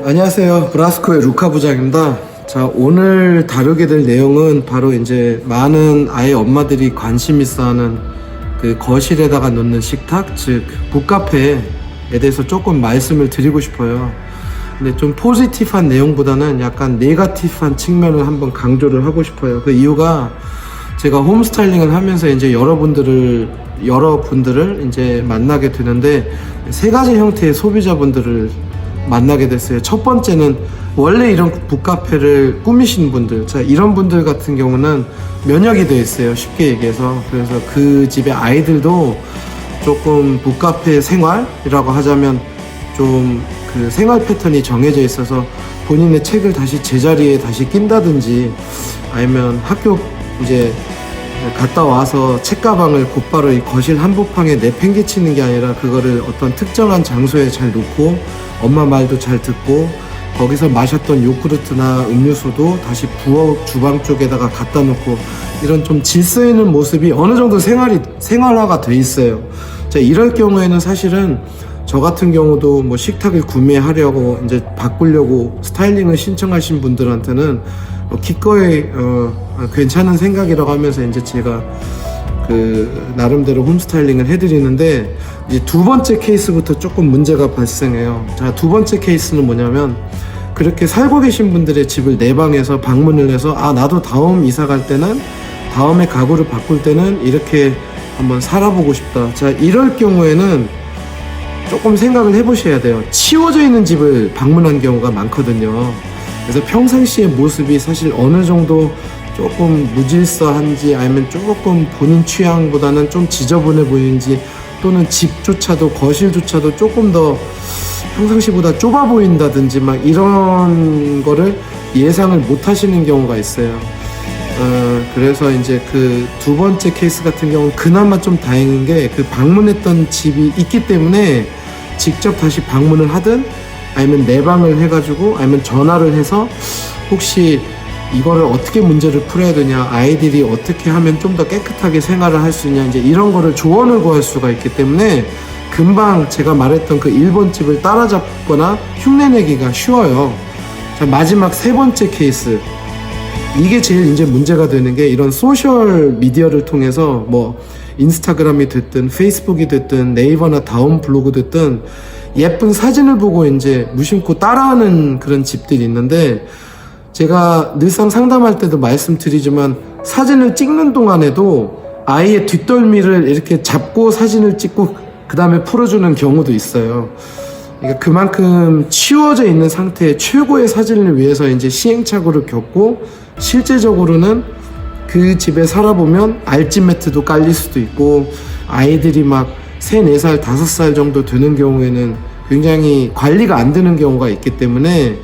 안녕하세요. 브라스코의 루카 부장입니다. 자, 오늘 다루게 될 내용은 바로 이제 많은 아이 엄마들이 관심 있어 하는 그 거실에다가 놓는 식탁, 즉, 북카페에 대해서 조금 말씀을 드리고 싶어요. 근데 좀 포지티브한 내용보다는 약간 네거티브한 측면을 한번 강조를 하고 싶어요. 그 이유가 제가 홈스타일링을 하면서 이제 여러분들을 이제 만나게 되는데 세 가지 형태의 소비자분들을 만나게 됐어요. 첫 번째는 원래 이런 북카페를 꾸미신 분들, 자, 이런 분들 같은 경우는 면역이 되어 있어요. 쉽게 얘기해서. 그래서 그 집의 아이들도 조금 북카페 생활이라고 하자면 좀 그 생활 패턴이 정해져 있어서 본인의 책을 다시 제자리에 다시 낀다든지 아니면 학교 이제 갔다 와서 책가방을 곧바로 이 거실 한복판에 내팽개치는 게 아니라 그거를 어떤 특정한 장소에 잘 놓고 엄마 말도 잘 듣고 거기서 마셨던 요구르트나 음료수도 다시 부엌 주방 쪽에다가 갖다 놓고 이런 좀 질서 있는 모습이 어느 정도 생활화가 돼 있어요. 자, 이럴 경우에는 사실은 저 같은 경우도 뭐 식탁을 구매하려고 이제 바꾸려고 스타일링을 신청하신 분들한테는 기꺼이 괜찮은 생각이라고 하면서 이제 제가 그 나름대로 홈스타일링을 해드리는데 이제 두 번째 케이스부터 조금 문제가 발생해요. 자, 두 번째 케이스는 뭐냐면 그렇게 살고 계신 분들의 집을 내 방에서 방문을 해서 나도 다음 이사 갈 때는 다음에 가구를 바꿀 때는 이렇게 한번 살아보고 싶다. 자, 이럴 경우에는 조금 생각을 해보셔야 돼요. 치워져 있는 집을 방문한 경우가 많거든요. 그래서 평상시의 모습이 사실 어느 정도 조금 무질서한지 아니면 조금 본인 취향보다는 좀 지저분해 보이는지 또는 집조차도 거실조차도 조금 더 평상시보다 좁아 보인다든지 막 이런 거를 예상을 못 하시는 경우가 있어요. 그래서 이제 그 두 번째 케이스 같은 경우는 그나마 좀 다행인 게 그 방문했던 집이 있기 때문에 직접 다시 방문을 하든 아니면 내방을 해가지고 아니면 전화를 해서 혹시 이거를 어떻게 문제를 풀어야 되냐, 아이들이 어떻게 하면 좀 더 깨끗하게 생활을 할 수 있냐, 이제 이런 거를 조언을 구할 수가 있기 때문에 금방 제가 말했던 그 1번 집을 따라잡거나 흉내내기가 쉬워요. 자, 마지막 세 번째 케이스. 이게 제일 이제 문제가 되는 게 이런 소셜 미디어를 통해서 뭐 인스타그램이 됐든 페이스북이 됐든 네이버나 다운 블로그 됐든 예쁜 사진을 보고 이제 무심코 따라하는 그런 집들이 있는데 제가 늘상 상담할 때도 말씀드리지만 사진을 찍는 동안에도 아이의 뒷덜미를 이렇게 잡고 사진을 찍고 그 다음에 풀어주는 경우도 있어요. 그러니까 그만큼 치워져 있는 상태의 최고의 사진을 위해서 이제 시행착오를 겪고 실제적으로는 그 집에 살아보면 알집 매트도 깔릴 수도 있고 아이들이 막 3, 4살, 5살 정도 되는 경우에는 굉장히 관리가 안 되는 경우가 있기 때문에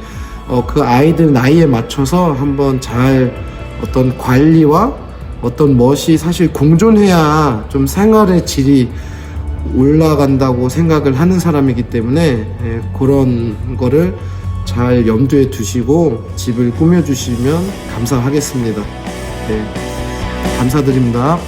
그 아이들 나이에 맞춰서 한번 잘 어떤 관리와 어떤 멋이 사실 공존해야 좀 생활의 질이 올라간다고 생각을 하는 사람이기 때문에 그런 거를 잘 염두에 두시고 집을 꾸며주시면 감사하겠습니다. 네, 감사드립니다.